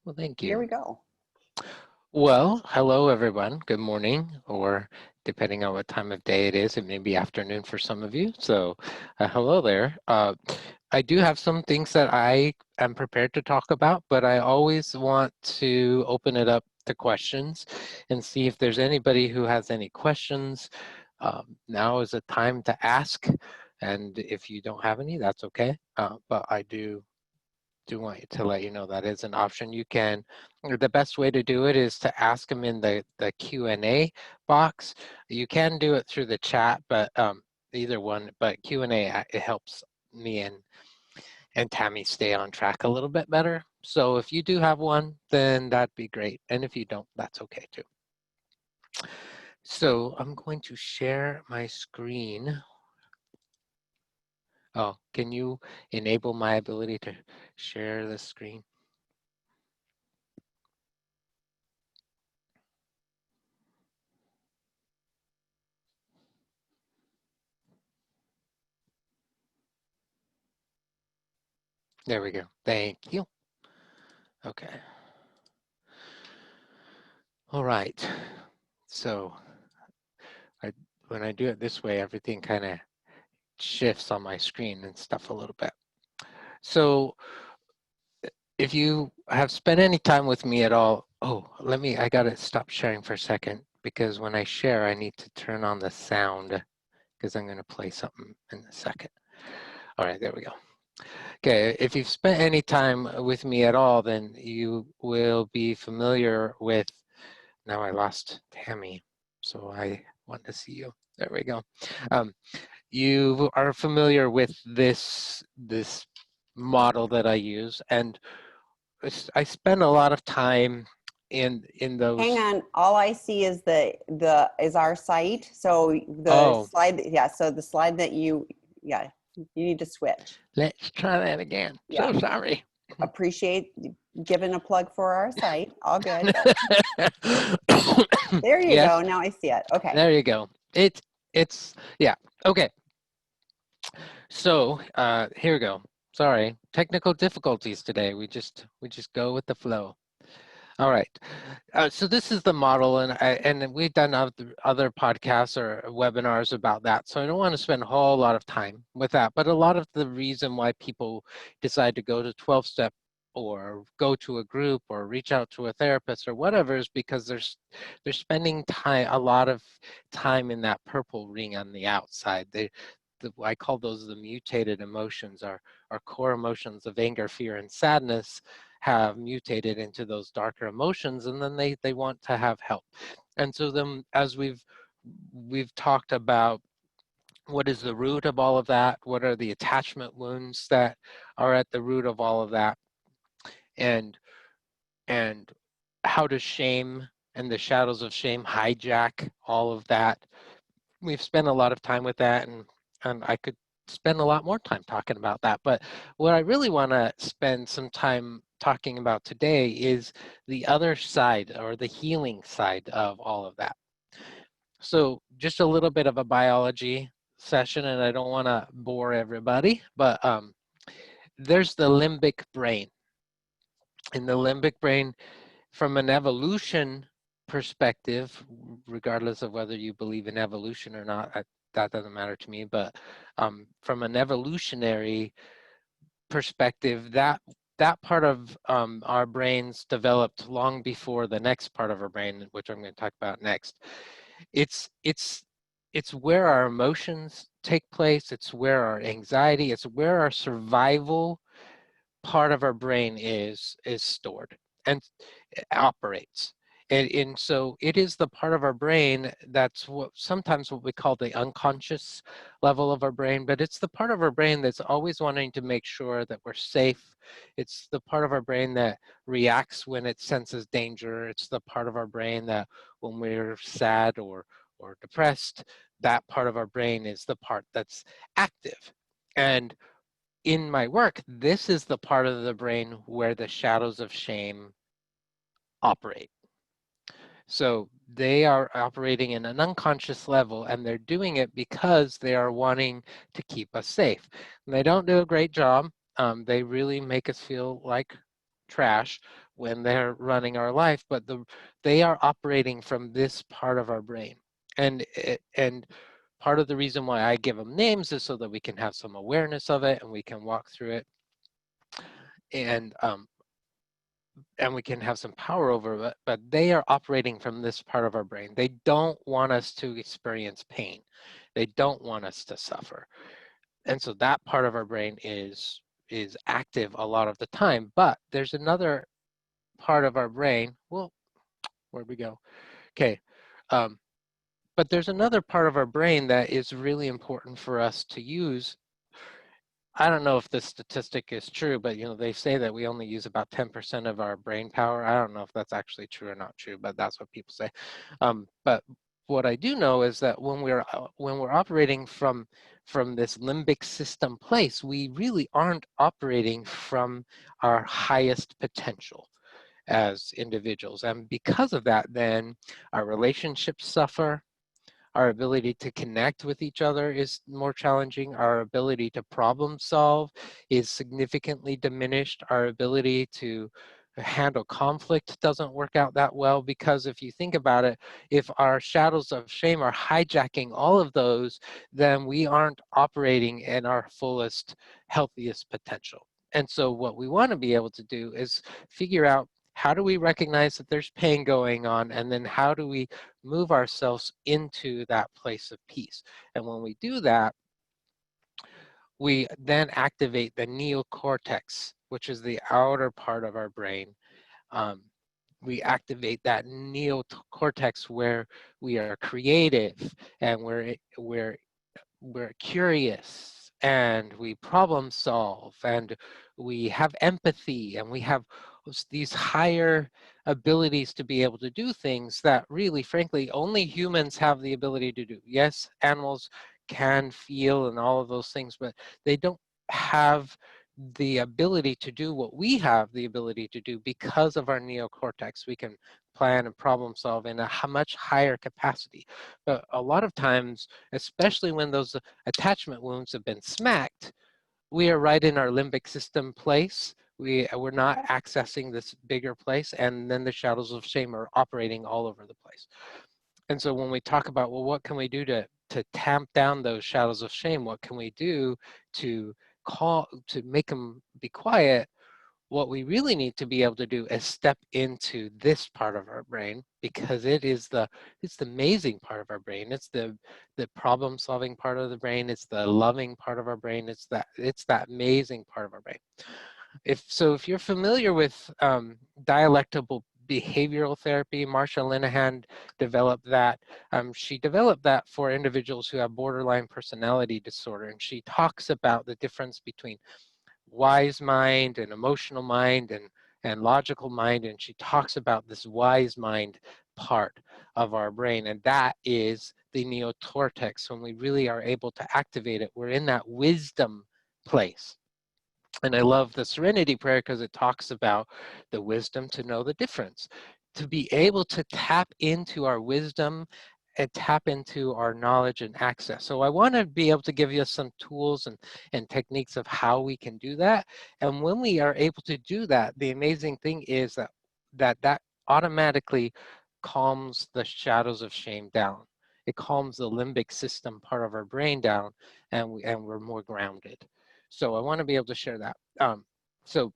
Well, thank Here you. we go. Well, hello everyone. Good morning, or depending on what time of day it is, it may be afternoon for some of you. So, hello there. I do have some things that I am prepared to talk about, but I always want to open it up to questions and see if there's anybody who has any questions. Now is a time to ask, and if you don't have any, that's okay. But I do want to let you know that is an option. You can, the best way to do it is to ask them in the Q&A box. You can do it through the chat, but either one, but Q&A, it helps me and Tammy stay on track a little bit better. So if you do have one, then that'd be great. And if you don't, that's okay too. So I'm going to share my screen. Oh, can you enable my ability to share the screen? There we go. Thank you. Okay. All right. So when I do it this way, everything kind of shifts on my screen and stuff a little bit. So if you have spent any time with me at all, I got to stop sharing for a second because when I share, I need to turn on the sound because I'm going to play something in a second. All right, there we go. Okay, if you've spent any time with me at all, then you will be familiar with, now I lost Tammy, so I want to see you. There we go. You are familiar with this model that I use, and I spend a lot of time in Hang those. on. All I see is is our site. So the Oh, slide, yeah. So the slide that yeah, you need to switch. let's try that again. Yeah. So sorry. Appreciate giving a plug for our site. All good. There you Yes, go. Now I see it. Okay. there you go. It's yeah. Okay. So here we go. Sorry, technical difficulties today. We just go with the flow. All right. So this is the model, and we've done other podcasts or webinars about that. So I don't want to spend a whole lot of time with that. But a lot of the reason why people decide to go to 12-step or go to a group or reach out to a therapist or whatever is because they're spending a lot of time in that purple ring on the outside. I call those the mutated emotions. Our core emotions of anger, fear, and sadness have mutated into those darker emotions, and then they want to have help. And so then, as we've talked about, what is the root of all of that? What are the attachment wounds that are at the root of all of that? And and how does shame and the shadows of shame hijack all of that? We've spent a lot of time with that, and I could spend a lot more time talking about that. But what I really want to spend some time talking about today is the other side, or the healing side of all of that. So just a little bit of a biology session, and I don't want to bore everybody, but there's the limbic brain. In the limbic brain, from an evolution perspective, regardless of whether you believe in evolution or not, that doesn't matter to me, but from an evolutionary perspective, that part of our brains developed long before the next part of our brain, which I'm going to talk about next. It's where our emotions take place. It's where our anxiety, it's where our survival part of our brain is stored and operates. And so it is the part of our brain that's sometimes what we call the unconscious level of our brain, but it's the part of our brain that's always wanting to make sure that we're safe. It's the part of our brain that reacts when it senses danger. It's the part of our brain that when we're sad or depressed, that part of our brain is the part that's active. And in my work, this is the part of the brain where the shadows of shame operate. So they are operating in an unconscious level, and they're doing it because they are wanting to keep us safe. And they don't do a great job. They really make us feel like trash when they're running our life, but they are operating from this part of our brain. And part of the reason why I give them names is so that we can have some awareness of it and we can walk through it, and we can have some power over it. But they are operating from this part of our brain. They don't want us to experience pain. They don't want us to suffer. And so that part of our brain is active a lot of the time. But there's another part of our brain. Well, where'd we go? Okay. But there's another part of our brain that is really important for us to use. I don't know if this statistic is true, but they say that we only use about 10% of our brain power. I don't know if that's actually true or not true, but that's what people say. But what I do know is that when we're operating from this limbic system place, we really aren't operating from our highest potential as individuals. And because of that, then our relationships suffer. Our ability to connect with each other is more challenging. Our ability to problem solve is significantly diminished. Our ability to handle conflict doesn't work out that well, because if you think about it, if our shadows of shame are hijacking all of those, then we aren't operating in our fullest, healthiest potential. And so what we want to be able to do is figure out, how do we recognize that there's pain going on, and then how do we move ourselves into that place of peace? And when we do that, we then activate the neocortex, which is the outer part of our brain. We activate that neocortex where we are creative, and we're curious, and we problem solve, and we have empathy, and we have these higher abilities to be able to do things that really, frankly, only humans have the ability to do. Yes, animals can feel and all of those things, but they don't have the ability to do what we have the ability to do because of our neocortex. We can plan and problem solve in a much higher capacity. But a lot of times, especially when those attachment wounds have been smacked, we are right in our limbic system place. We're not accessing this bigger place, and then the shadows of shame are operating all over the place. And so when we talk about, well, what can we do to tamp down those shadows of shame? What can we do to make them be quiet? What we really need to be able to do is step into this part of our brain, because it's the amazing part of our brain. It's the problem solving part of the brain. It's the loving part of our brain. It's that amazing part of our brain. If you're familiar with dialectical behavioral therapy, Marsha Linehan developed that. She developed that for individuals who have borderline personality disorder, and she talks about the difference between wise mind and emotional mind and logical mind, and she talks about this wise mind part of our brain, and that is the neocortex. When we really are able to activate it, we're in that wisdom place. And I love the Serenity Prayer because it talks about the wisdom to know the difference, to be able to tap into our wisdom and tap into our knowledge and access. So I want to be able to give you some tools and techniques of how we can do that. And when we are able to do that, the amazing thing is that automatically calms the shadows of shame down. It calms the limbic system part of our brain down, and we're more grounded. So I want to be able to share that. So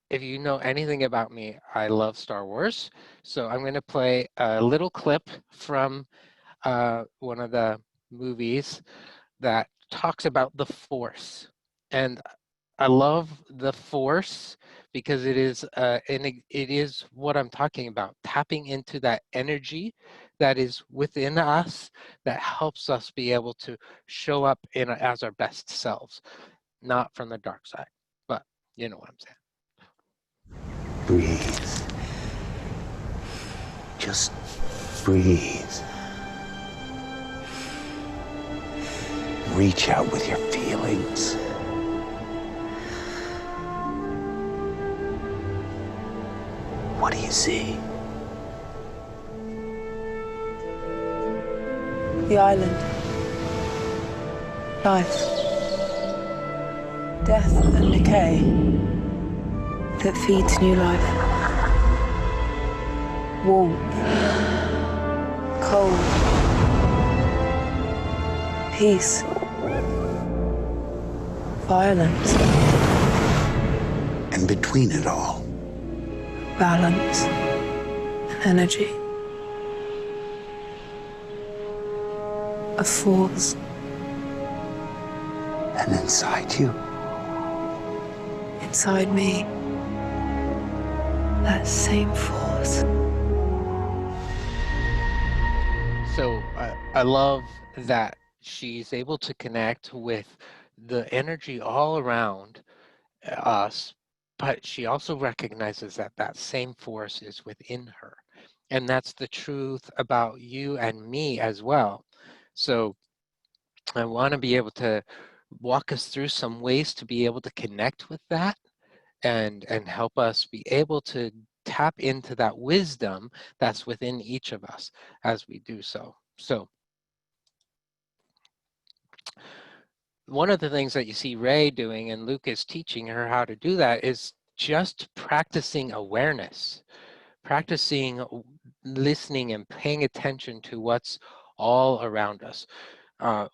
if you know anything about me, I love Star Wars. So I'm going to play a little clip from one of the movies that talks about the Force. And I love the Force because it is what I'm talking about, tapping into that energy that is within us that helps us be able to show up as our best selves, not from the dark side, but you know what I'm saying. Breathe. Just breathe. Reach out with your feelings. What do you see? The island. Life. Death and decay. that feeds new life. Warmth, cold, peace, violence, And between it all, balance, and energy. A force. and inside you, Inside me, that same force. So I love that she's able to connect with the energy all around us, but she also recognizes that that same force is within her. And that's the truth about you and me as well. So I want to be able to walk us through some ways to be able to connect with that and help us be able to tap into that wisdom that's within each of us as we do so. So one of the things that you see Ray doing, and Luke is teaching her how to do that, is just practicing awareness, practicing listening and paying attention to what's all around us.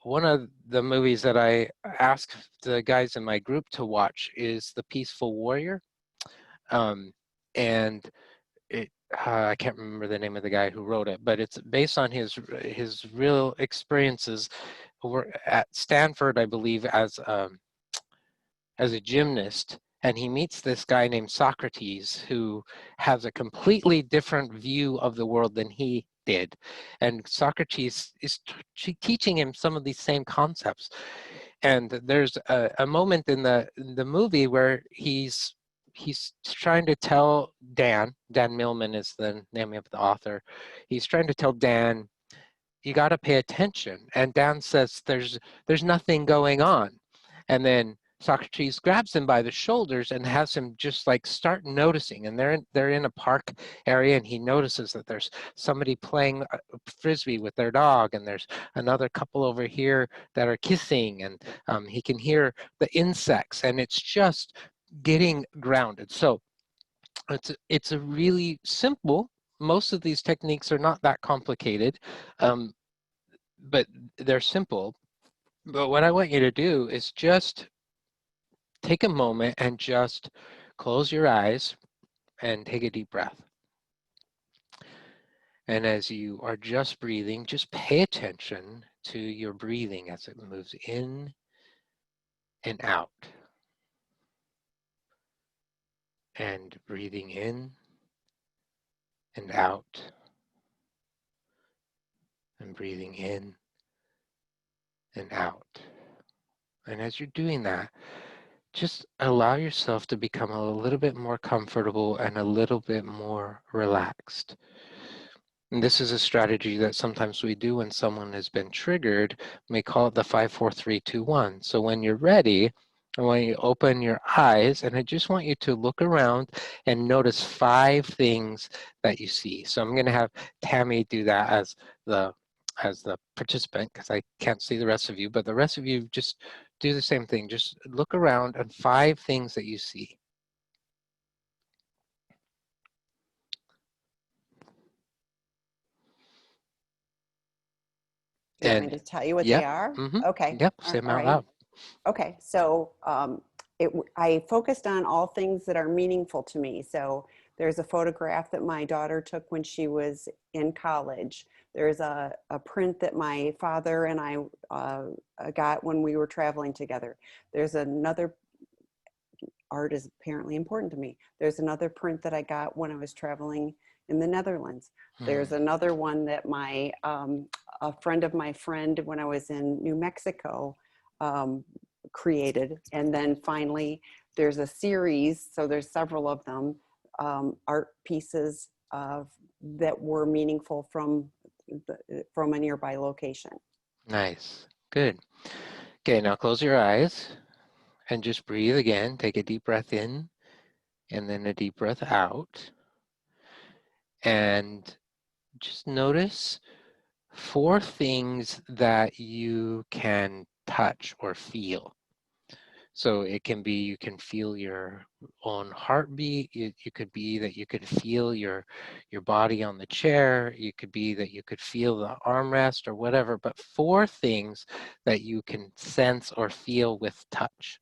One of the movies that I ask the guys in my group to watch is The Peaceful Warrior. And I can't remember the name of the guy who wrote it, but it's based on his real experiences at Stanford, I believe, as a gymnast, and he meets this guy named Socrates who has a completely different view of the world than he did. And Socrates is teaching him some of these same concepts. And there's a moment in the movie where he's trying to tell Dan Millman is the name of the author. He's trying to tell Dan, you got to pay attention. And Dan says, there's nothing going on. And then Socrates grabs him by the shoulders and has him just like start noticing. And they're in a park area, and he notices that there's somebody playing frisbee with their dog, and there's another couple over here that are kissing, and he can hear the insects, and it's just getting grounded. So it's a really simple. Most of these techniques are not that complicated, but they're simple. But what I want you to do is just take a moment and just close your eyes and take a deep breath. And as you are just breathing, just pay attention to your breathing as it moves in and out. And breathing in and out. And breathing in and out. And as you're doing that, just allow yourself to become a little bit more comfortable and a little bit more relaxed. And this is a strategy that sometimes we do when someone has been triggered. We call it the 5, 4, 3, 2, 1. So when you're ready, I want you to open your eyes, and I just want you to look around and notice 5 things that you see. So I'm going to have Tammy do that as the participant, because I can't see the rest of you, but the rest of you just do the same thing. Just look around and 5 things that you see. You want me to tell you what yep, they are? mm-hmm, Okay. yep, say them out loud. Okay, so I focused on all things that are meaningful to me. So there's a photograph that my daughter took when she was in college. There's a print that my father and I got when we were traveling together. There's another, art is apparently important to me. There's another print that I got when I was traveling in the Netherlands. There's another one that a friend of my friend when I was in New Mexico created. And then finally, there's a series, so there's several of them, art pieces that were meaningful from a nearby location. Nice, good. Okay, now close your eyes and just breathe again. Take a deep breath in and then a deep breath out. And just notice 4 things that you can touch or feel. So it can be you can feel your own heartbeat. You could be that you could feel your body on the chair. You could be that you could feel the armrest or whatever. But 4 things that you can sense or feel with touch.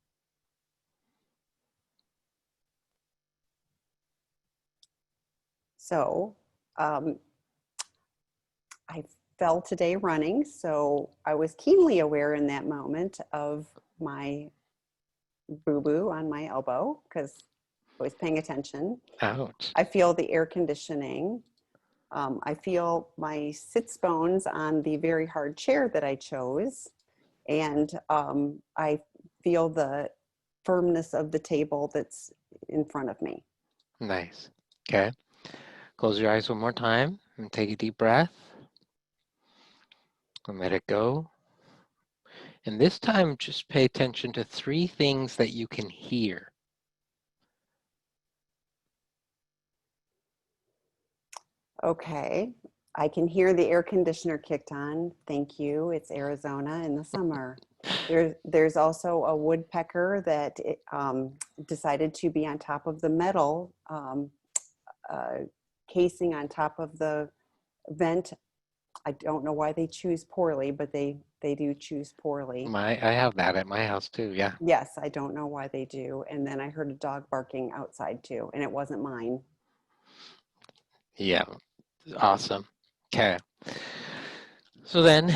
So I fell today running, so I was keenly aware in that moment of my boo-boo on my elbow because I was paying attention. Ouch. I feel the air conditioning. I feel my sits bones on the very hard chair that I chose. And I feel the firmness of the table that's in front of me. Nice. Okay. Close your eyes one more time and take a deep breath and let it go. And this time, just pay attention to 3 things that you can hear. Okay. I can hear the air conditioner kicked on. Thank you. It's Arizona in the summer. There's also a woodpecker that decided to be on top of the metal casing on top of the vent. I don't know why they choose poorly, but they do choose poorly. I have that at my house too, yeah. Yes, I don't know why they do. And then I heard a dog barking outside too, and it wasn't mine. Yeah, awesome. Okay. So then,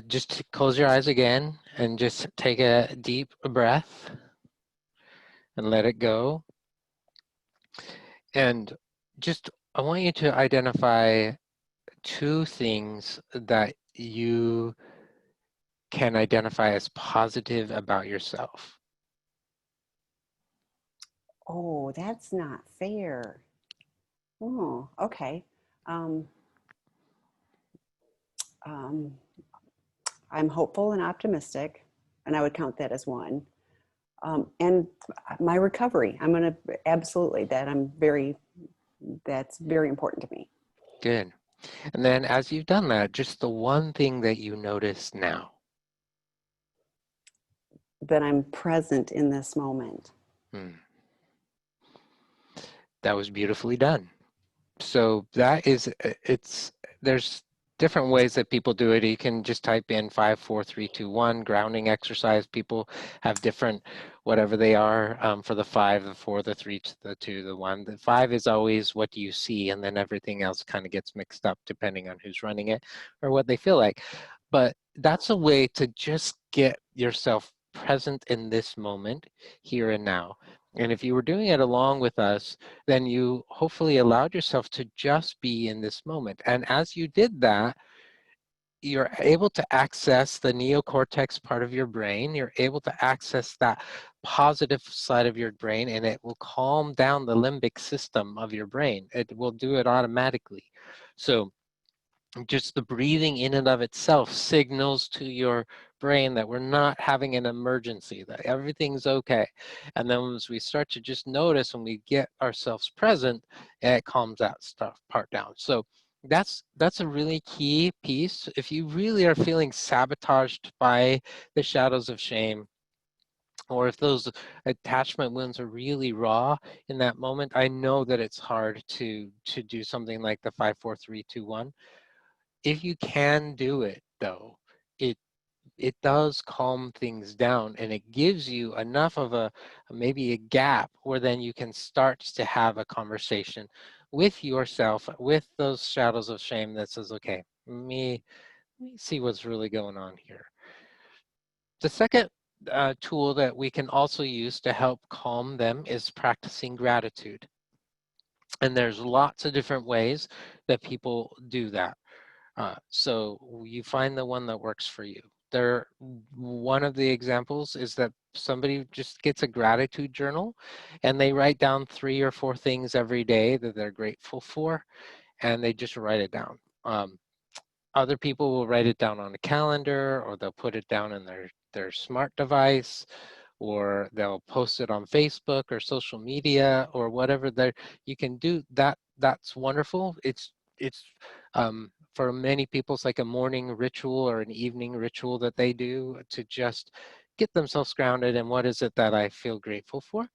just close your eyes again and just take a deep breath and let it go. And just, I want you to identify 2 things that you can identify as positive about yourself. Oh, that's not fair. Oh, okay. Um, um, I'm hopeful and optimistic, and I would count that as one. And my recovery, I'm going to absolutely that's very important to me. Good. And then as you've done that, just the one thing that you notice now. That I'm present in this moment. That was beautifully done. So that is, there's different ways that people do it. You can just type in 5, 4, 3, 2, 1 grounding exercise. People have different, whatever they are, for the 5, the 4, the 3, the 2, the 1. The 5 is always what do you see, and then everything else kind of gets mixed up depending on who's running it or what they feel like. But that's a way to just get yourself present in this moment, here and now. And if you were doing it along with us, then you hopefully allowed yourself to just be in this moment. And as you did that, you're able to access the neocortex part of your brain. You're able to access that positive side of your brain, and it will calm down the limbic system of your brain. It will do it automatically. So just the breathing in and of itself signals to your brain that we're not having an emergency, that everything's okay. And then as we start to just notice when we get ourselves present, it calms that stuff part down. So that's a really key piece. If you really are feeling sabotaged by the shadows of shame, or if those attachment wounds are really raw in that moment, I know that it's hard to do something like the 5, 4, 3, 2, 1. If you can do it, though, it does calm things down, and it gives you enough of maybe a gap where then you can start to have a conversation with yourself, with those shadows of shame that says, okay, let me see what's really going on here. The second tool that we can also use to help calm them is practicing gratitude. And there's lots of different ways that people do that. So you find the one that works for you. One of the examples is that somebody just gets a gratitude journal and they write down 3 or 4 things every day that they're grateful for, and they just write it down. Other people will write it down on a calendar, or they'll put it down in their smart device, or they'll post it on Facebook or social media or whatever. You can do that. That's wonderful. It's for many people, it's like a morning ritual or an evening ritual that they do to just get themselves grounded in what is it that I feel grateful for.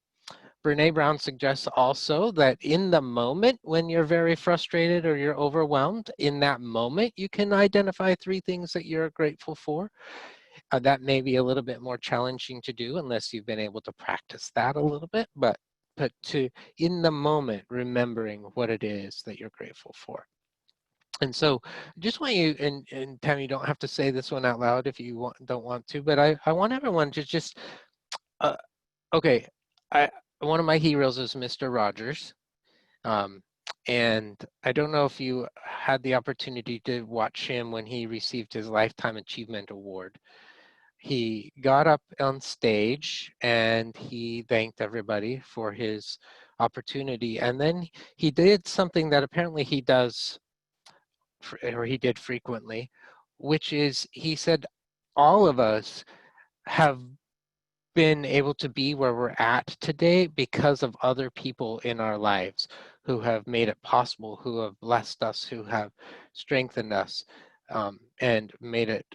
Brene Brown suggests also that in the moment when you're very frustrated or you're overwhelmed, in that moment, you can identify 3 things that you're grateful for. That may be a little bit more challenging to do unless you've been able to practice that a little bit, but to, in the moment, remembering what it is that you're grateful for. And so just want you, and Tammy, you don't have to say this one out loud if you don't want to, but I want everyone to just, uh, okay, one of my heroes is Mr. Rogers. And I don't know if you had the opportunity to watch him when he received his Lifetime Achievement Award. He got up on stage and he thanked everybody for his opportunity. And then he did something that apparently he does, or he did frequently, which is he said, all of us have been able to be where we're at today because of other people in our lives who have made it possible, who have blessed us, who have strengthened us, and made it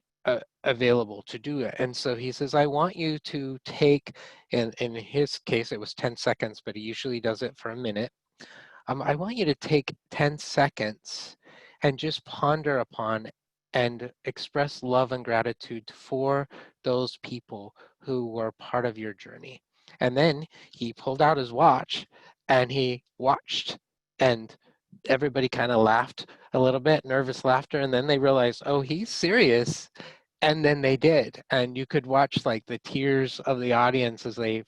available to do it. And so he says, I want you to take, and in his case, it was 10 seconds, but he usually does it for a minute. I want you to take 10 seconds and just ponder upon and express love and gratitude for those people who were part of your journey. And then he pulled out his watch and he watched, and everybody kind of laughed a little bit, nervous laughter, and then they realized, oh, he's serious. And then they did. And you could watch like the tears of the audience as they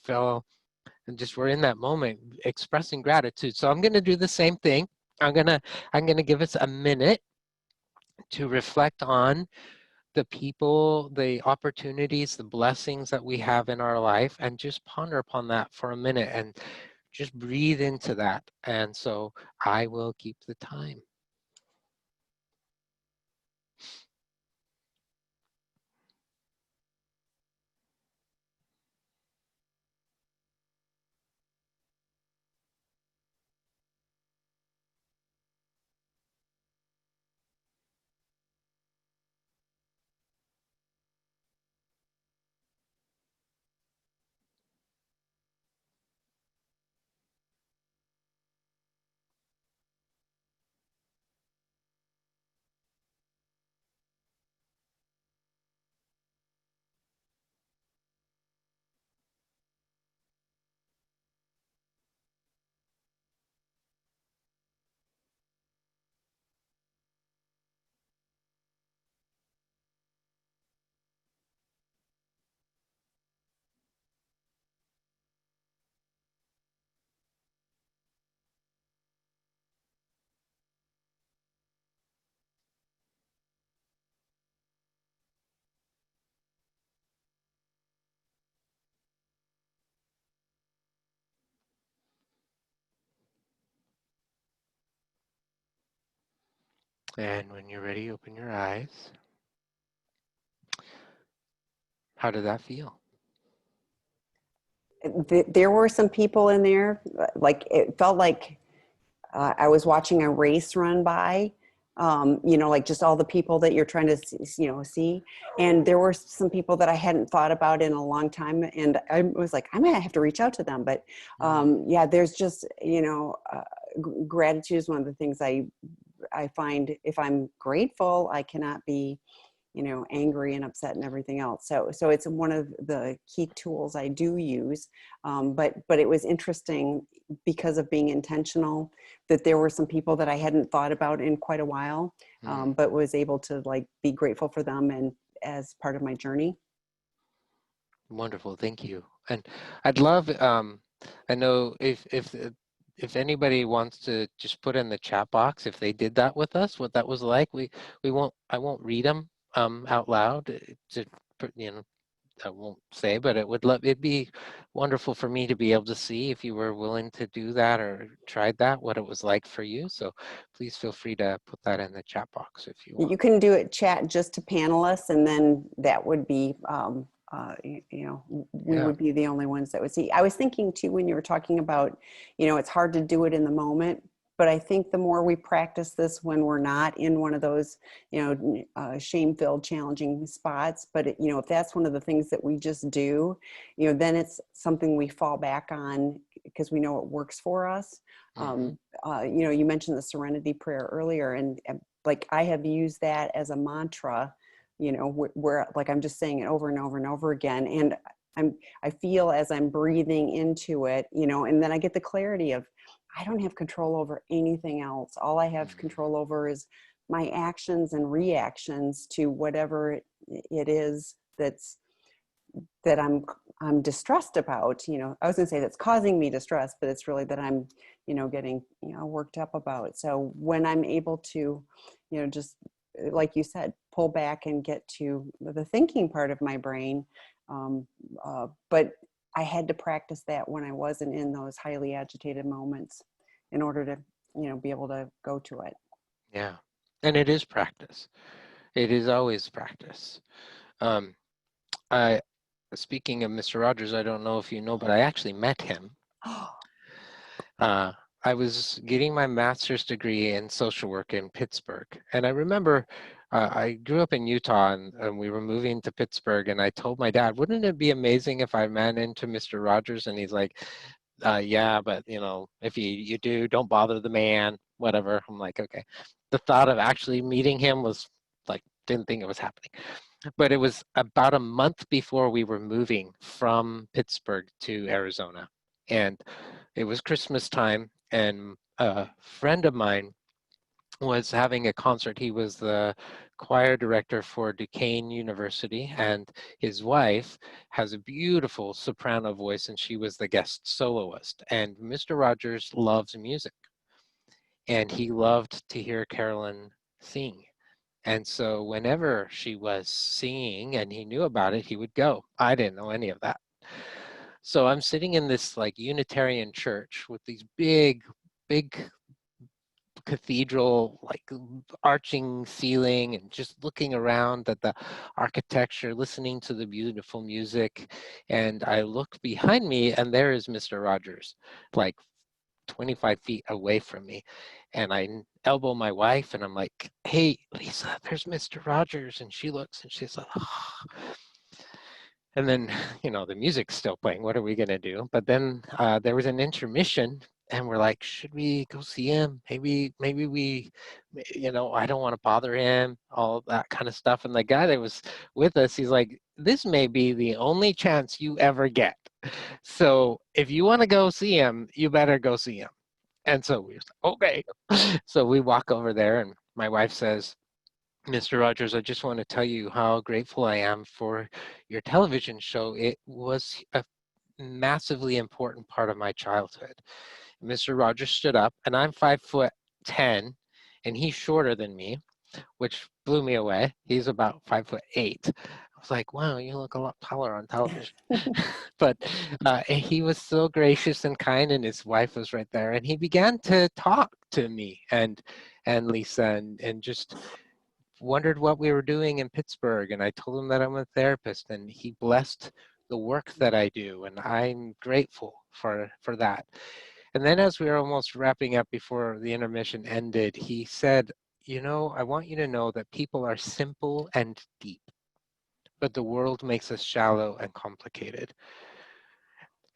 fell, and just we're in that moment expressing gratitude. So I'm going to do the same thing. I'm going to give us a minute to reflect on the people, the opportunities, the blessings that we have in our life, and just ponder upon that for a minute and just breathe into that. And so I will keep the time. And when you're ready, open your eyes. How did that feel? There were some people in there, like it felt like I was watching a race run by, like just all the people that you're trying to see. And there were some people that I hadn't thought about in a long time. And I was like, I might have to reach out to them. But yeah, there's just, gratitude is one of the things I find if I'm grateful, I cannot be, angry and upset and everything else. So it's one of the key tools I do use. But it was interesting because of being intentional that there were some people that I hadn't thought about in quite a while, but was able to be grateful for them and as part of my journey. Wonderful, thank you. And I'd love, I know if anybody wants to just put in the chat box if they did that with us, what that was like. I won't read them out loud. I won't say, but it'd be wonderful for me to be able to see if you were willing to do that or tried that, what it was like for you. So please feel free to put that in the chat box if you want. You can do it chat just to panelists, and then that would be, we would be the only ones that would see. I was thinking too, when you were talking about, it's hard to do it in the moment. but I think the more we practice this when we're not in one of those, shame-filled, challenging spots, but if that's one of the things that we just do, then it's something we fall back on because we know it works for us. You mentioned the Serenity Prayer earlier, and like I have used that as a mantra, where like I'm just saying it over and over and over again, and I feel as I'm breathing into it, and then I get the clarity of I don't have control over anything else. All I have control over is my actions and reactions to whatever it is that I'm distressed about. I was going to say that's causing me distress, but it's really that I'm getting worked up about. So when I'm able to just like you said, pull back and get to the thinking part of my brain, but I had to practice that when I wasn't in those highly agitated moments in order to be able to go to it. Yeah, and it is practice. It is always practice. I Speaking of Mr. Rogers, I don't know if you know, but I actually met him. I was getting my master's degree in social work in Pittsburgh, and I remember I grew up in Utah, and we were moving to Pittsburgh, and I told my dad, wouldn't it be amazing if I ran into Mr. Rogers? And he's like, yeah, but if you do, don't bother the man, whatever. I'm like, okay. The thought of actually meeting him was like, didn't think it was happening. But it was about a month before we were moving from Pittsburgh to Arizona. And it was Christmas time, and a friend of mine was having a concert. He was the choir director for Duquesne University, and his wife has a beautiful soprano voice, and she was the guest soloist. And Mr. Rogers loves music, and he loved to hear Carolyn sing. And so whenever she was singing and he knew about it, he would go. I didn't know any of that. So I'm sitting in this like Unitarian church with these big cathedral, like arching ceiling, and just looking around at the architecture, listening to the beautiful music. And I look behind me, and there is Mr. Rogers, like 25 feet away from me. And I elbow my wife, and I'm like, hey, Lisa, there's Mr. Rogers. And she looks, and she's like, oh. And then, the music's still playing. What are we going to do? But then there was an intermission, and we're like, should we go see him? Maybe we, I don't want to bother him, all that kind of stuff. And the guy that was with us, he's like, this may be the only chance you ever get. So if you want to go see him, you better go see him. And so we were like, okay. So we walk over there, and my wife says, Mr. Rogers, I just want to tell you how grateful I am for your television show. It was a massively important part of my childhood. Mr. Rogers stood up, and I'm 5'10", and he's shorter than me, which blew me away. He's about 5'8". I was like, wow, you look a lot taller on television. But he was so gracious and kind, and his wife was right there, and he began to talk to me and Lisa, and just wondered what we were doing in Pittsburgh. And I told him that I'm a therapist, and he blessed the work that I do, and I'm grateful for that. And then as we were almost wrapping up before the intermission ended, he said, I want you to know that people are simple and deep, but the world makes us shallow and complicated.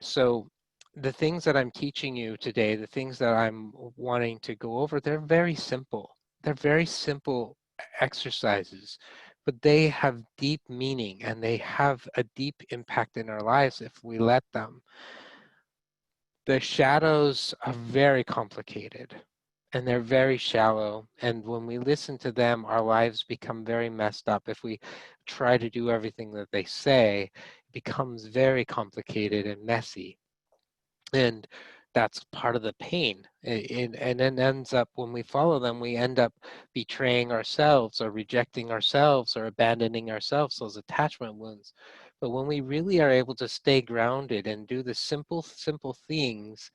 So the things that I'm teaching you today, the things that I'm wanting to go over, they're very simple. They're very simple exercises, but they have deep meaning, and they have a deep impact in our lives if we let them. The shadows are very complicated, and they're very shallow. And when we listen to them, our lives become very messed up. If we try to do everything that they say, it becomes very complicated and messy. And that's part of the pain. And then ends up, when we follow them, we end up betraying ourselves, or rejecting ourselves, or abandoning ourselves, those attachment wounds. But when we really are able to stay grounded and do the simple things,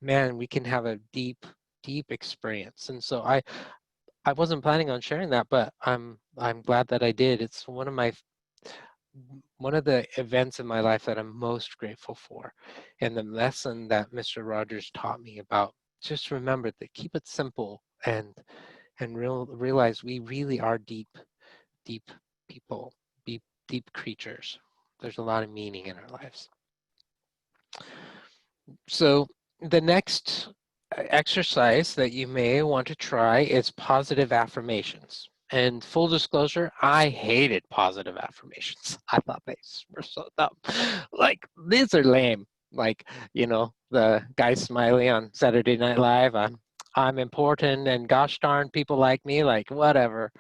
man, we can have a deep experience. And so I wasn't planning on sharing that, but I'm glad that I did. It's one of the events in my life that I'm most grateful for, and the lesson that Mr. Rogers taught me about just remember that, keep it simple, and realize we really are deep people, deep creatures. There's a lot of meaning in our lives. So the next exercise that you may want to try is positive affirmations. And full disclosure, I hated positive affirmations. I thought they were so dumb. Like, these are lame. Like, the guy Smiley on Saturday Night Live, I'm important, and gosh darn, people like me, like, whatever.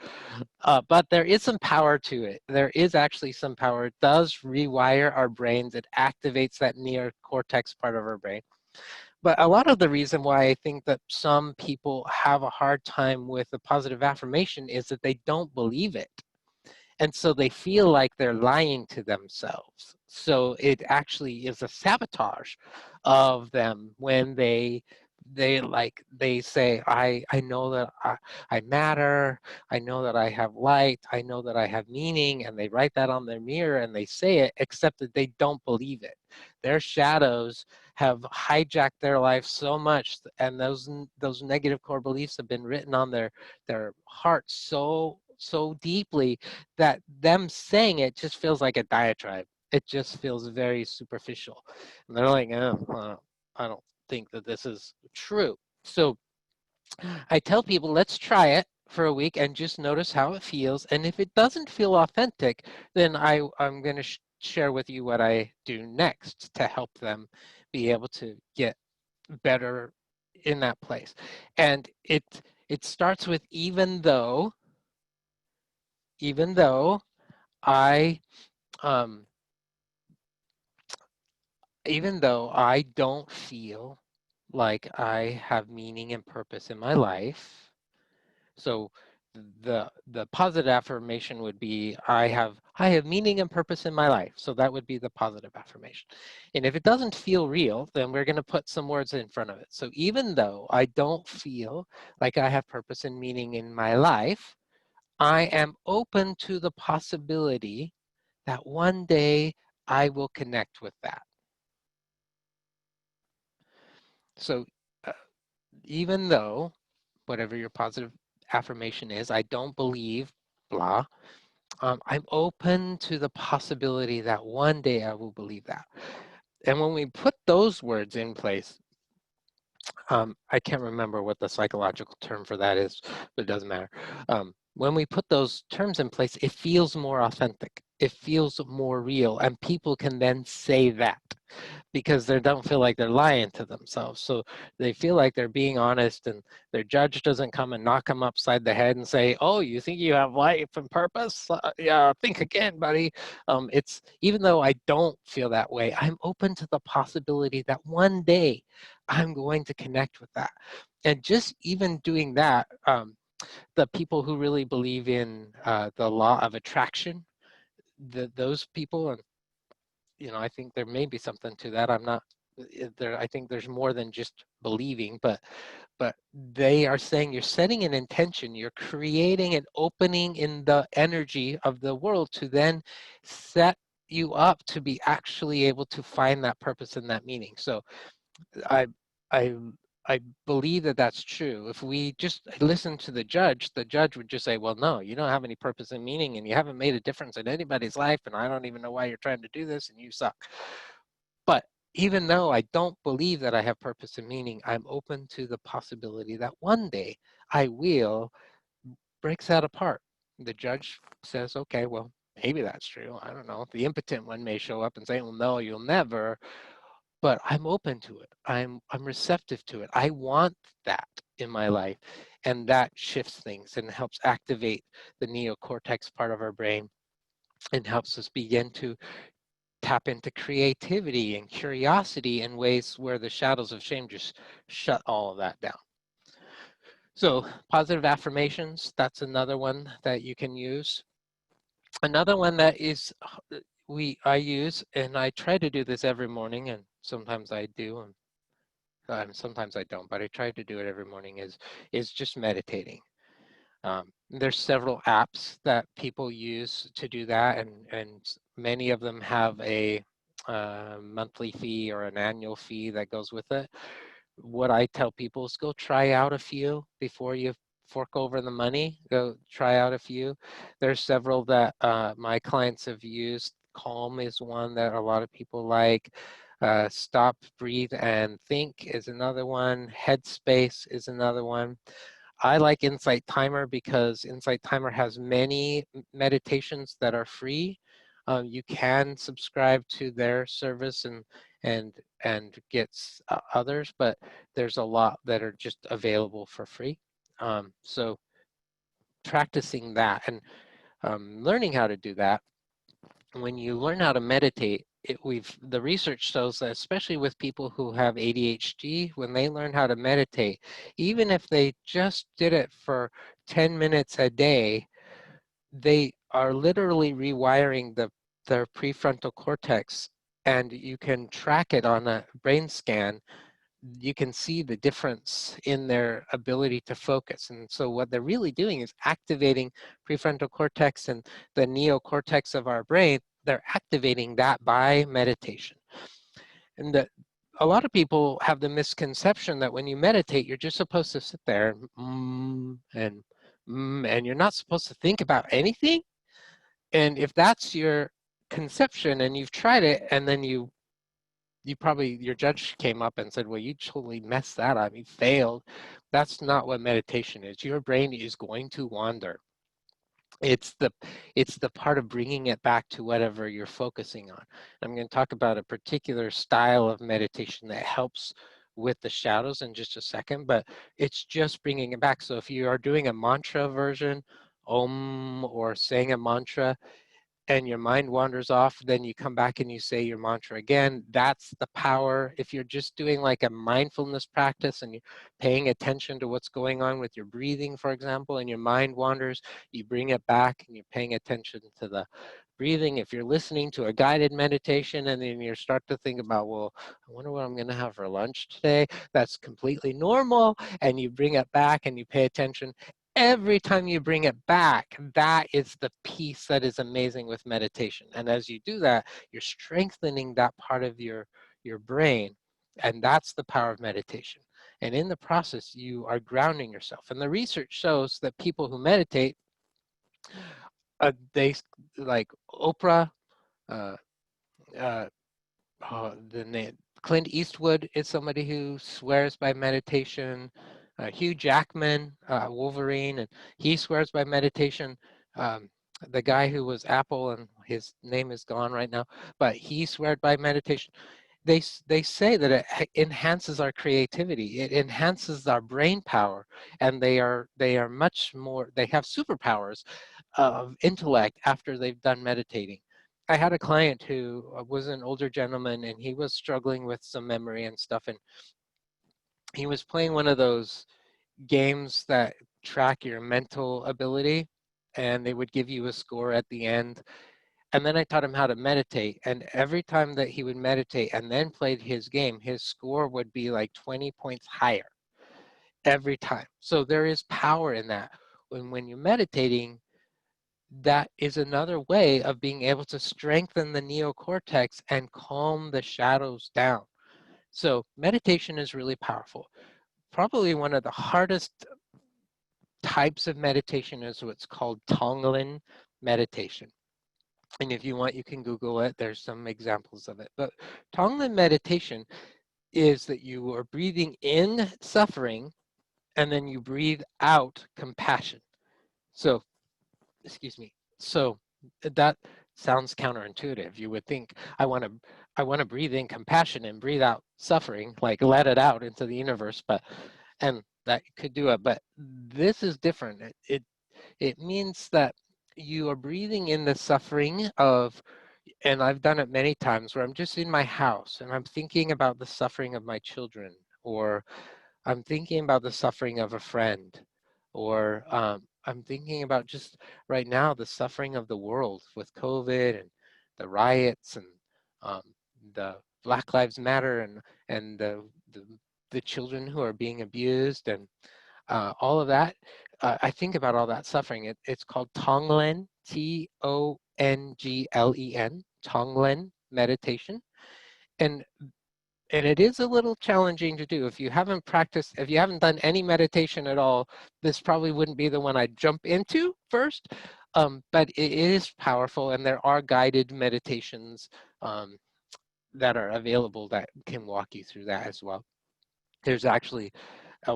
But there is some power to it. There is actually some power. It does rewire our brains. It activates that neocortex part of our brain. But a lot of the reason why I think that some people have a hard time with a positive affirmation is that they don't believe it. And so they feel like they're lying to themselves. So it actually is a sabotage of them when they say, I know that I matter, I know that I have light, I know that I have meaning, and they write that on their mirror and they say it, except that they don't believe it. Their shadows have hijacked their life so much, and those negative core beliefs have been written on their hearts so deeply that them saying it just feels like a diatribe. It just feels very superficial. And they're like, oh, I don't think that this is true. So I tell people, let's try it for a week and just notice how it feels. And if it doesn't feel authentic, then I'm going to share with you what I do next to help them be able to get better in that place. And it starts with, even though I even though I don't feel like I have meaning and purpose in my life. So the positive affirmation would be, I have meaning and purpose in my life. So that would be the positive affirmation. And if it doesn't feel real, then we're going to put some words in front of it. So even though I don't feel like I have purpose and meaning in my life, I am open to the possibility that one day I will connect with that. So even though, whatever your positive affirmation is, I don't believe, blah, I'm open to the possibility that one day I will believe that. And when we put those words in place, I can't remember what the psychological term for that is, but it doesn't matter. When we put those terms in place, it feels more authentic. It feels more real, and people can then say that, because they don't feel like they're lying to themselves. So they feel like they're being honest, and their judge doesn't come and knock them upside the head and say, oh, you think you have life and purpose? Yeah, think again, buddy. It's, even though I don't feel that way, I'm open to the possibility that one day I'm going to connect with that. And just even doing that, the people who really believe in the law of attraction, those people, and I think there may be something to that. I'm not there. I think there's more than just believing, but they are saying you're setting an intention, you're creating an opening in the energy of the world to then set you up to be actually able to find that purpose and that meaning. So I I believe that that's true. If we just listen to the judge would just say, well, no, you don't have any purpose and meaning, and you haven't made a difference in anybody's life, and I don't even know why you're trying to do this, and you suck. But even though I don't believe that I have purpose and meaning, I'm open to the possibility that one day I will, breaks that apart. The judge says, okay, well, maybe that's true. I don't know. The impotent one may show up and say, well, no, you'll never. But I'm open to it. I'm receptive to it. I want that in my life. And that shifts things and helps activate the neocortex part of our brain and helps us begin to tap into creativity and curiosity in ways where the shadows of shame just shut all of that down. So positive affirmations, that's another one that you can use. Another one that is I use, and I try to do this every morning, and sometimes I do, and sometimes I don't, but I try to do it every morning, is just meditating. There's several apps that people use to do that, and many of them have a monthly fee or an annual fee that goes with it. what I tell people is go try out a few before you fork over the money. Go try out a few. There's several that my clients have used. Calm is one that a lot of people like. Stop, breathe, and think is another one. Headspace is another one. I like Insight Timer because Insight Timer has many meditations that are free. You can subscribe to their service and get others, but there's a lot that are just available for free. So practicing that and learning how to do that. When you learn how to meditate, the research shows that especially with people who have ADHD, when they learn how to meditate, even if they just did it for 10 minutes a day, they are literally rewiring their prefrontal cortex, and you can track it on a brain scan. You can see the difference in their ability to focus. And so what they're really doing is activating prefrontal cortex and the neocortex of our brain. They're activating that by meditation. And that a lot of people have the misconception that when you meditate, you're just supposed to sit there and you're not supposed to think about anything. And if that's your conception and you've tried it and then you probably, your judge came up and said, well, you totally messed that up, you failed. That's not what meditation is. Your brain is going to wander. It's the part of bringing it back to whatever you're focusing on. I'm going to talk about a particular style of meditation that helps with the shadows in just a second, but it's just bringing it back. So if you are doing a mantra version, Om, or saying a mantra, and your mind wanders off, then you come back and you say your mantra again. That's the power. If you're just doing like a mindfulness practice and you're paying attention to what's going on with your breathing, for example, and your mind wanders, you bring it back and you're paying attention to the breathing. If you're listening to a guided meditation and then you start to think about, well, I wonder what I'm going to have for lunch today, that's completely normal. And you bring it back and you pay attention. Every time you bring it back, that is the piece that is amazing with meditation. And as you do that, you're strengthening that part of your brain. And that's the power of meditation. And in the process, you are grounding yourself. And the research shows that people who meditate, they like Oprah, uh, uh, the name Clint Eastwood is somebody who swears by meditation. Hugh Jackman, Wolverine, and he swears by meditation. The guy who was Apple, and his name is gone right now, but he swears by meditation. They say that it enhances our creativity. It enhances our brain power, and they are much more. They have superpowers of intellect after they've done meditating. I had a client who was an older gentleman, and he was struggling with some memory and stuff, and he was playing one of those games that track your mental ability, and they would give you a score at the end. And then I taught him how to meditate, and every time that he would meditate and then played his game, his score would be like 20 points higher every time. So there is power in that. When you're meditating, that is another way of being able to strengthen the neocortex and calm the shadows down. So meditation is really powerful. Probably one of the hardest types of meditation is what's called Tongalin Meditation. And if you want, you can Google it. There's some examples of it. But Tongalin Meditation is that you are breathing in suffering and then you breathe out compassion. So, excuse me. So that sounds counterintuitive. You would think I want to breathe in compassion and breathe out suffering, like let it out into the universe, and that could do it. But this is different. It means that you are breathing in the suffering of, and I've done it many times where I'm just in my house and I'm thinking about the suffering of my children, or I'm thinking about the suffering of a friend, or I'm thinking about just right now the suffering of the world with COVID and the riots and um, the Black Lives Matter and the children who are being abused and all of that. I think about all that suffering. It's called Tonglen, Tonglen, Tonglen meditation. And And it is a little challenging to do. If you haven't practiced, if you haven't done any meditation at all, this probably wouldn't be the one I'd jump into first. But it is powerful, and there are guided meditations that are available that can walk you through that as well. There's actually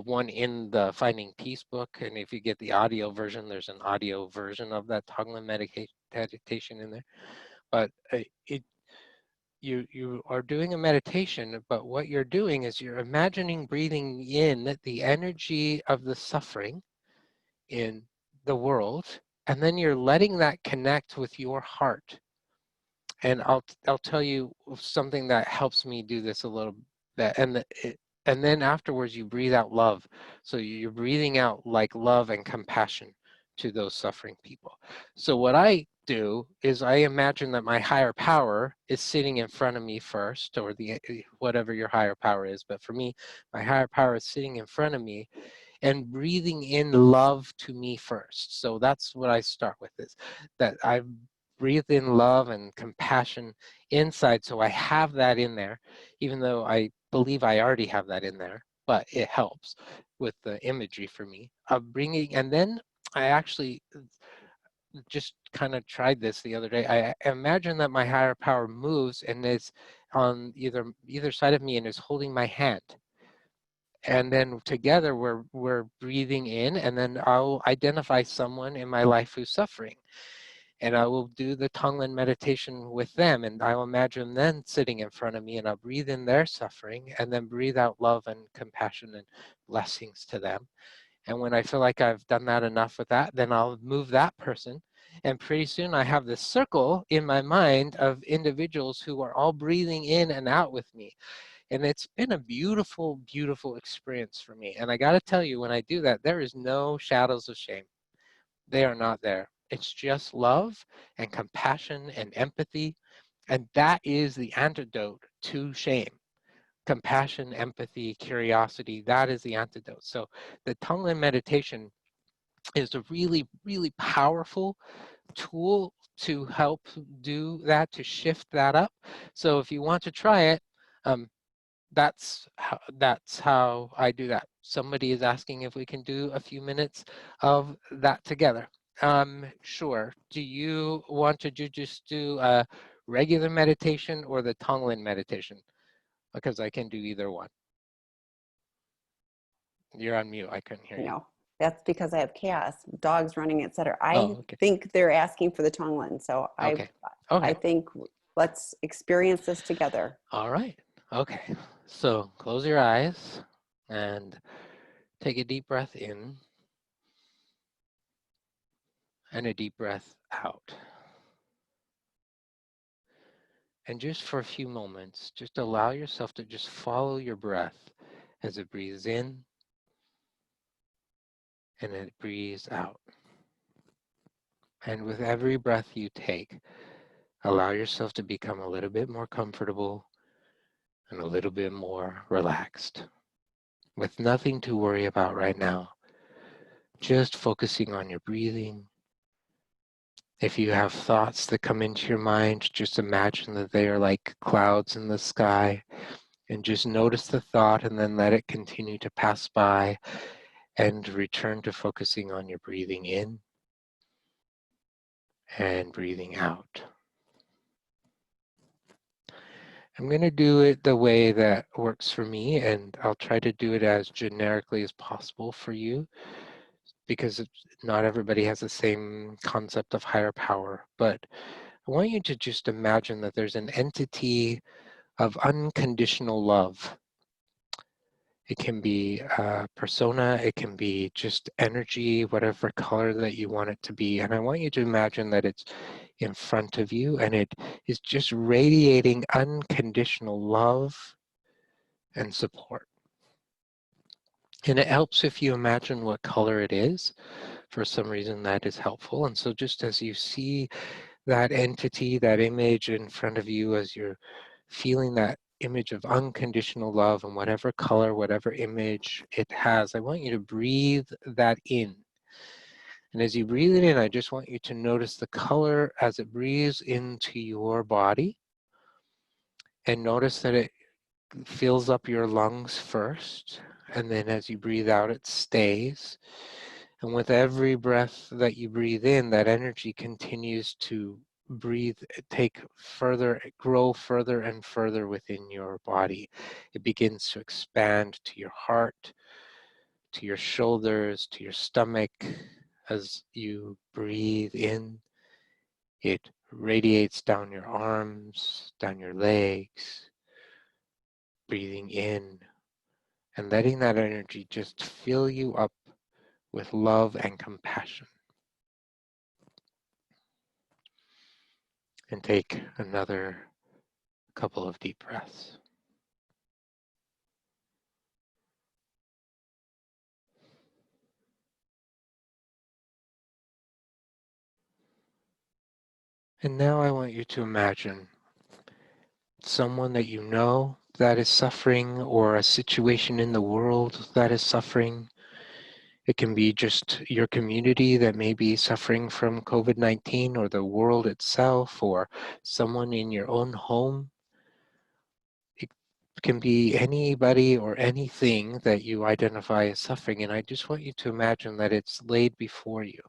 one in the Finding Peace book, and if you get the audio version, there's an audio version of that Tongalin meditation in there. But you are doing a meditation, but what you're doing is you're imagining breathing in the energy of the suffering in the world, and then you're letting that connect with your heart. And I'll tell you something that helps me do this a little bit. And then afterwards you breathe out love. So you're breathing out like love and compassion to those suffering people. So what I do is I imagine that my higher power is sitting in front of me first, or the whatever your higher power is. But for me, my higher power is sitting in front of me and breathing in love to me first. So that's what I start with, is that I breathe in love and compassion inside. So I have that in there, even though I believe I already have that in there, but it helps with the imagery for me of bringing. And then I actually just kind of tried this the other day. I imagine that my higher power moves and is on either side of me and is holding my hand. And then together we're breathing in, and then I'll identify someone in my life who's suffering. And I will do the Tongalin meditation with them, and I'll imagine them sitting in front of me, and I'll breathe in their suffering and then breathe out love and compassion and blessings to them. And when I feel like I've done that enough with that, then I'll move that person. And pretty soon I have this circle in my mind of individuals who are all breathing in and out with me. And it's been a beautiful, beautiful experience for me. And I got to tell you, when I do that, there is no shadows of shame. They are not there. It's just love and compassion and empathy. And that is the antidote to shame. Compassion, empathy, curiosity, that is the antidote. So the Tongalin meditation is a really, really powerful tool to help do that, to shift that up. So if you want to try it, that's how I do that. Somebody is asking if we can do a few minutes of that together. Sure. Do you want to just do a regular meditation or the Tongalin meditation? Because I can do either one. You're on mute. I couldn't hear you. No, that's because I have chaos, dogs running, etc. I okay. think they're asking for the Tongalin. So Okay. I think let's experience this together. All right. Okay. So close your eyes and take a deep breath in and a deep breath out. And just for a few moments, just allow yourself to just follow your breath as it breathes in and it breathes out. And with every breath you take, allow yourself to become a little bit more comfortable and a little bit more relaxed, with nothing to worry about right now. Just focusing on your breathing. If you have thoughts that come into your mind, just imagine that they are like clouds in the sky, and just notice the thought and then let it continue to pass by, and return to focusing on your breathing in and breathing out. I'm going to do it the way that works for me, and I'll try to do it as generically as possible for you, because not everybody has the same concept of higher power. But I want you to just imagine that there's an entity of unconditional love. It can be a persona, it can be just energy, whatever color that you want it to be. And I want you to imagine that it's in front of you and it is just radiating unconditional love and support. And it helps if you imagine what color it is. For some reason that is helpful. And so just as you see that entity, that image in front of you, as you're feeling that image of unconditional love and whatever color, whatever image it has, I want you to breathe that in. And as you breathe it in, I just want you to notice the color as it breathes into your body, and notice that fills up your lungs first, and then as you breathe out, it stays. And with every breath that you breathe in, that energy continues to grow further and further within your body. It begins to expand to your heart, to your shoulders, to your stomach. As you breathe in, it radiates down your arms, down your legs, breathing in and letting that energy just fill you up with love and compassion. And take another couple of deep breaths. And now I want you to imagine someone that you know that is suffering, or a situation in the world that is suffering. It can be just your community that may be suffering from COVID-19, or the world itself, or someone in your own home. It can be anybody or anything that you identify as suffering, and I just want you to imagine that it's laid before you.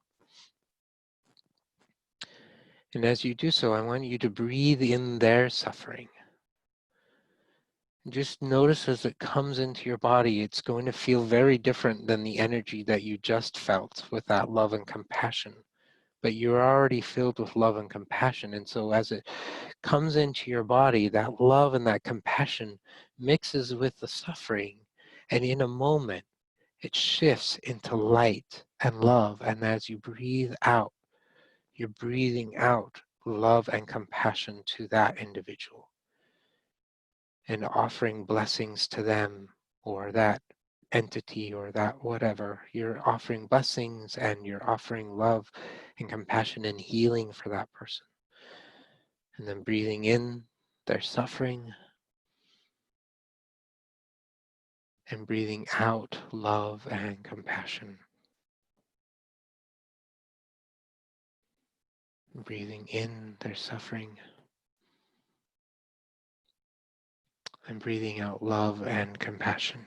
And as you do so, I want you to breathe in their suffering. Just notice as it comes into your body, it's going to feel very different than the energy that you just felt with that love and compassion. But you're already filled with love and compassion. And so as it comes into your body, that love and that compassion mixes with the suffering. And in a moment, it shifts into light and love. And as you breathe out, you're breathing out love and compassion to that individual, and offering blessings to them, or that entity, or that whatever. You're offering blessings, and you're offering love and compassion and healing for that person. And then breathing in their suffering, and breathing out love and compassion. Breathing in their suffering, and breathing out love and compassion.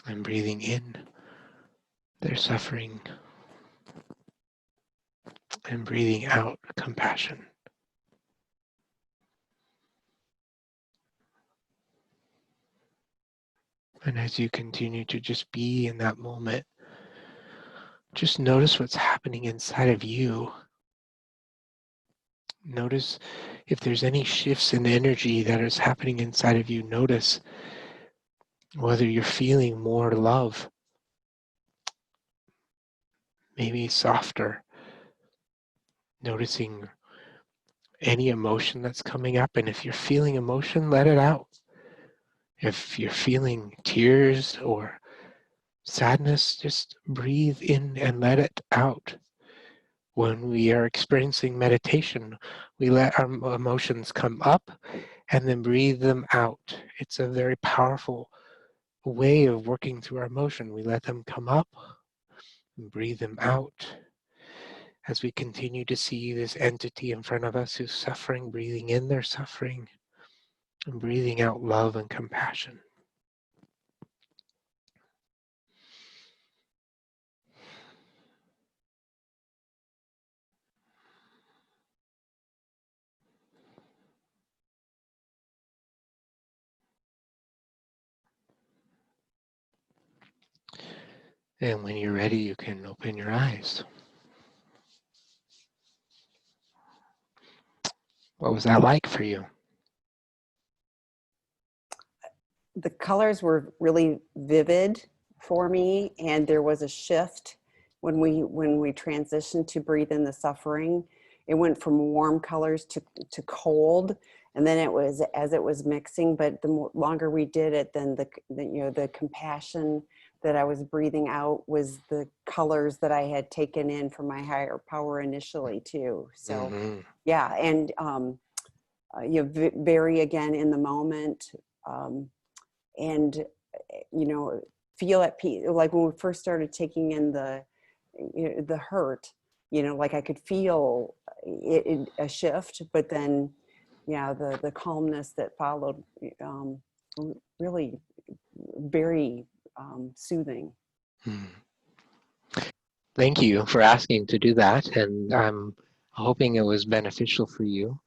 And breathing in their suffering, and breathing out compassion. And as you continue to just be in that moment, just notice what's happening inside of you. Notice if there's any shifts in energy that is happening inside of you. Notice whether you're feeling more love, maybe softer. Noticing any emotion that's coming up. And if you're feeling emotion, let it out. If you're feeling tears or sadness, just breathe in and let it out. When we are experiencing meditation, we let our emotions come up and then breathe them out. It's a very powerful way of working through our emotion. We let them come up and breathe them out. As we continue to see this entity in front of us who's suffering, breathing in their suffering and breathing out love and compassion. And when you're ready, you can open your eyes. What was that like for you? The colors were really vivid for me, and there was a shift when we transitioned to breathe in the suffering. It went from warm colors to cold, and then it was as it was mixing. But the longer we did it, then the compassion that I was breathing out was the colors that I had taken in from my higher power initially too. So yeah, and vary again in the moment. And feel at peace. Like when we first started taking in the hurt, like I could feel a shift, but then yeah, the calmness that followed, really very soothing. Hmm. Thank you for asking to do that, and I'm hoping it was beneficial for you.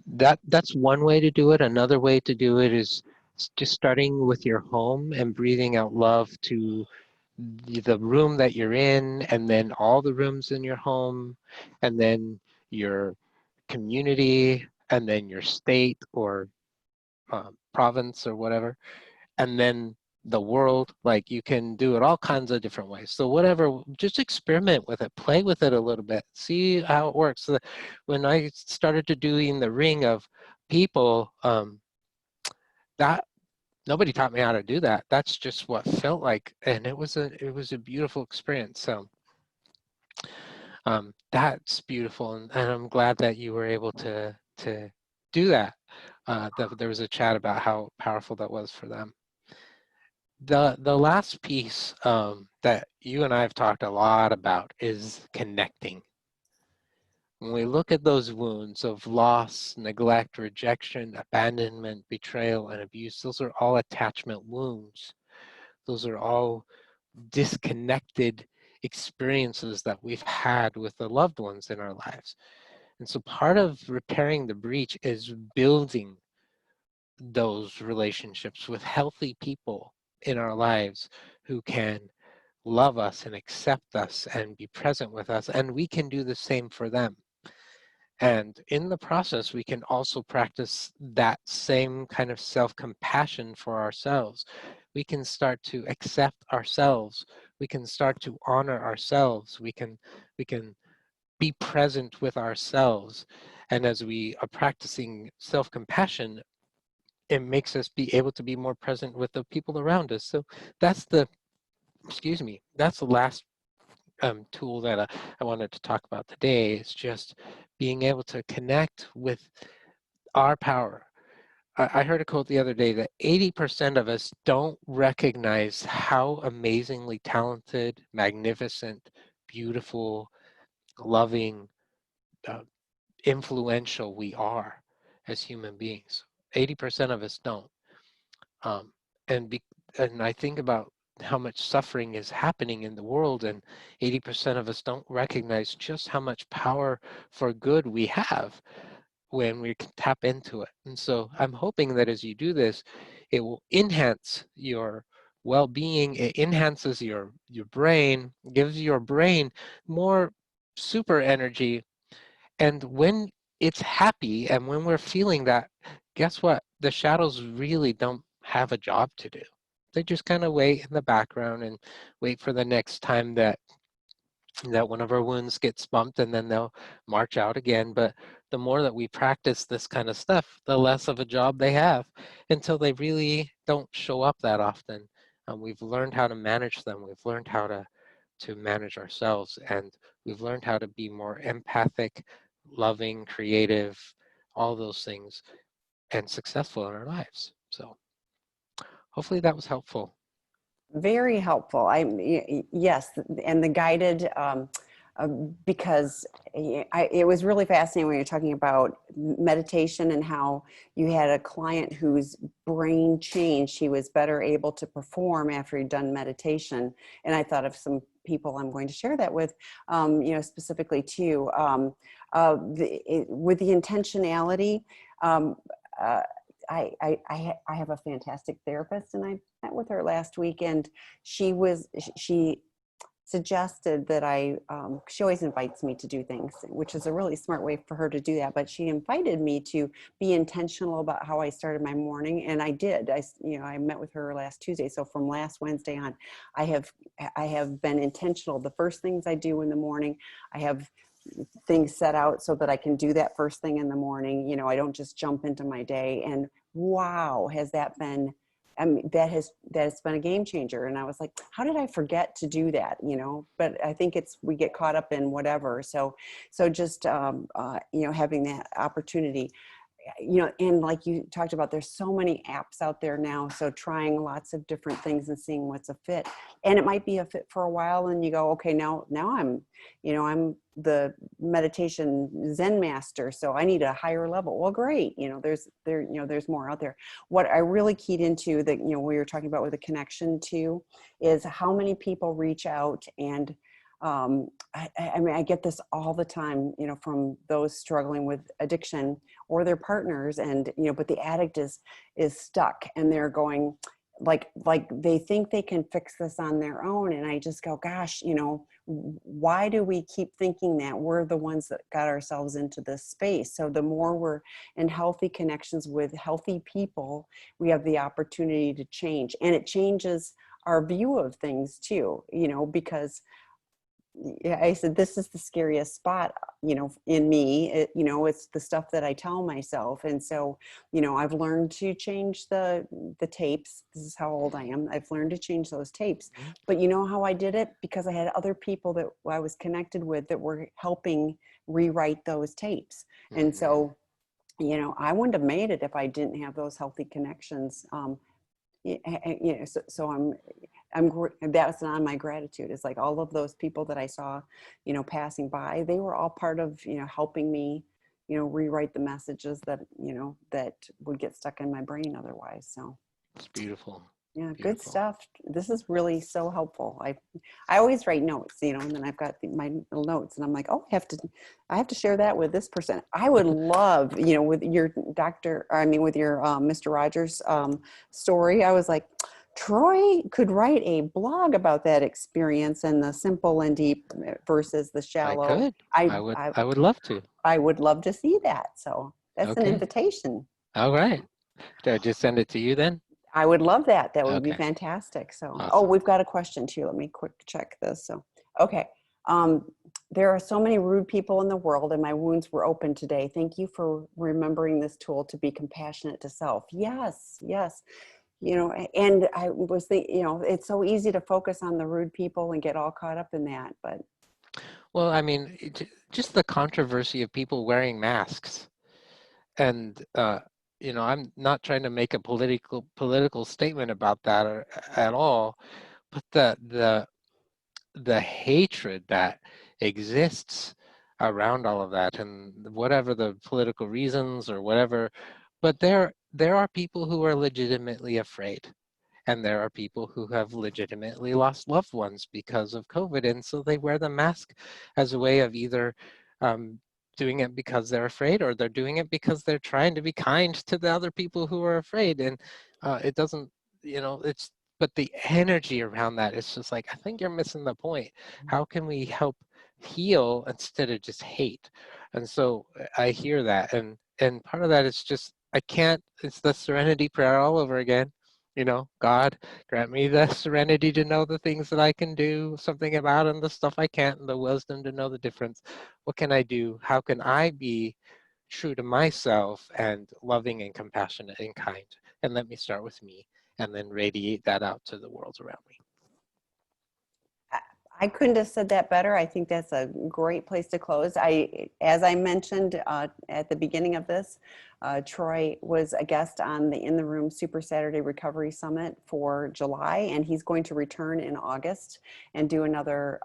That's one way to do it. Another way to do it is just starting with your home and breathing out love to the room that you're in, and then all the rooms in your home, and then your community, and then your state or province or whatever, and then the world. Like, you can do it all kinds of different ways. So whatever, just experiment with it, play with it a little bit, see how it works. So when I started to doing the ring of people, that nobody taught me how to do that. That's just what felt like, and it was a beautiful experience. So that's beautiful, and I'm glad that you were able to do that. That there was a chat about how powerful that was for them. The last piece that you and I have talked a lot about is connecting. When we look at those wounds of loss, neglect, rejection, abandonment, betrayal, and abuse, those are all attachment wounds. Those are all disconnected experiences that we've had with the loved ones in our lives. And so part of repairing the breach is building those relationships with healthy people in our lives who can love us and accept us and be present with us, and we can do the same for them. And in the process, we can also practice that same kind of self-compassion for ourselves. We can start to accept ourselves. We can start to honor ourselves. We can be present with ourselves. And as we are practicing self-compassion, it makes us be able to be more present with the people around us. So that's that's the last tool that I wanted to talk about today. Is just being able to connect with our power. I heard a quote the other day that 80% of us don't recognize how amazingly talented, magnificent, beautiful, loving, uh, influential we are as human beings. 80% of us don't. Um, and, and I think about how much suffering is happening in the world, and 80% of us don't recognize just how much power for good we have when we can tap into it. And so I'm hoping that as you do this, it will enhance your well-being. It enhances your brain, gives your brain more super energy. And when it's happy and when we're feeling that, guess what? The shadows really don't have a job to do. They just kind of wait in the background and wait for the next time that one of our wounds gets bumped, and then they'll march out again. But the more that we practice this kind of stuff, the less of a job they have, until they really don't show up that often. We've learned how to manage them. We've learned how to manage ourselves, and we've learned how to be more empathic, loving, creative, all those things, and successful in our lives. So hopefully that was helpful. Very helpful. Yes, and the guided, because it was really fascinating when you're talking about meditation and how you had a client whose brain changed. He was better able to perform after he'd done meditation. And I thought of some people I'm going to share that with, specifically too, with the intentionality. I have a fantastic therapist, and I met with her last week, and she suggested that she always invites me to do things, which is a really smart way for her to do that. But she invited me to be intentional about how I started my morning, and I did. I met with her last Tuesday, so from last Wednesday on, I have been intentional. The first things I do in the morning, I have things set out so that I can do that first thing in the morning. I don't just jump into my day. And wow, has that been, that has been a game changer. And I was like, how did I forget to do that? But I think we get caught up in whatever. So just, having that opportunity. and like you talked about, there's so many apps out there now. So trying lots of different things and seeing what's a fit, and it might be a fit for a while. And you go, okay, now I'm the meditation Zen master. So I need a higher level. Well, great. There's more out there. What I really keyed into that, we were talking about with a connection to is how many people reach out and, I mean, I get this all the time, from those struggling with addiction or their partners, and but the addict is stuck, and they're going like they think they can fix this on their own. And I just go, gosh, why do we keep thinking that we're the ones that got ourselves into this space? So the more we're in healthy connections with healthy people, we have the opportunity to change, and it changes our view of things too, because I said, this is the scariest spot, in me. It's the stuff that I tell myself. And so, I've learned to change the tapes. This is how old I am. I've learned to change those tapes. But you know how I did it? Because I had other people that I was connected with that were helping rewrite those tapes. And so, I wouldn't have made it if I didn't have those healthy connections. So that's on my gratitude. It's like all of those people that I saw, passing by, they were all part of, helping me, rewrite the messages that, that would get stuck in my brain otherwise. So It's beautiful. yeah, Beautiful. good stuff. This is really so helpful. I always write notes, and then I've got my little notes, and I'm like, oh, I have to share that with this person. I would love, with your with your Mr. Rogers story. I was like, Troy could write a blog about that experience and the simple and deep versus the shallow. I could. I would love to. I would love to see that. So that's an invitation. All right. Did I just send it to you then? I would love that. That would be Okay. fantastic. So, Awesome. Oh, we've got a question too. Let me quick check this. So, okay. There are so many rude people in the world, and my wounds were open today. Thank you for remembering this tool to be compassionate to self. Yes, yes. And I was thinking, it's so easy to focus on the rude people and get all caught up in that. But Well, I mean, just the controversy of people wearing masks, and I'm not trying to make a political statement about that at all, but the hatred that exists around all of that, and whatever the political reasons or whatever, but there are people who are legitimately afraid, and there are people who have legitimately lost loved ones because of COVID, and so they wear the mask as a way of either doing it because they're afraid, or they're doing it because they're trying to be kind to the other people who are afraid. And it doesn't, but the energy around that is just like, I think you're missing the point. How can we help heal instead of just hate? And so I hear that, and part of that is just, it's the Serenity Prayer all over again. God, grant me the serenity to know the things that I can do something about and the stuff I can't, and the wisdom to know the difference. What can I do? How can I be true to myself and loving and compassionate and kind? And let me start with me, and then radiate that out to the world around me. I couldn't have said that better. I think that's a great place to close. As I mentioned at the beginning of this, Troy was a guest on the In the Room Super Saturday Recovery Summit for July, and he's going to return in August and do another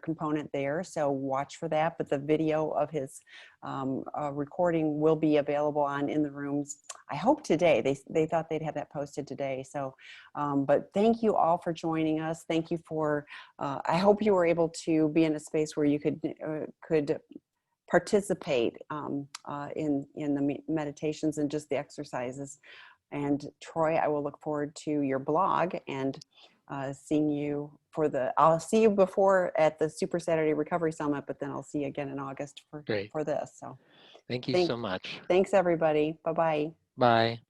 component there. So watch for that. But the video of his recording will be available on In the Rooms, I hope today. They thought they'd have that posted today. So, but thank you all for joining us. Thank you for. I hope you were able to be in a space where you could participate in the meditations and just the exercises. And Troy, I will look forward to your blog and seeing you I'll see you before at the Super Saturday Recovery Summit, but then I'll see you again in August for this. So Thank you so much. Thanks everybody. Bye-bye. Bye.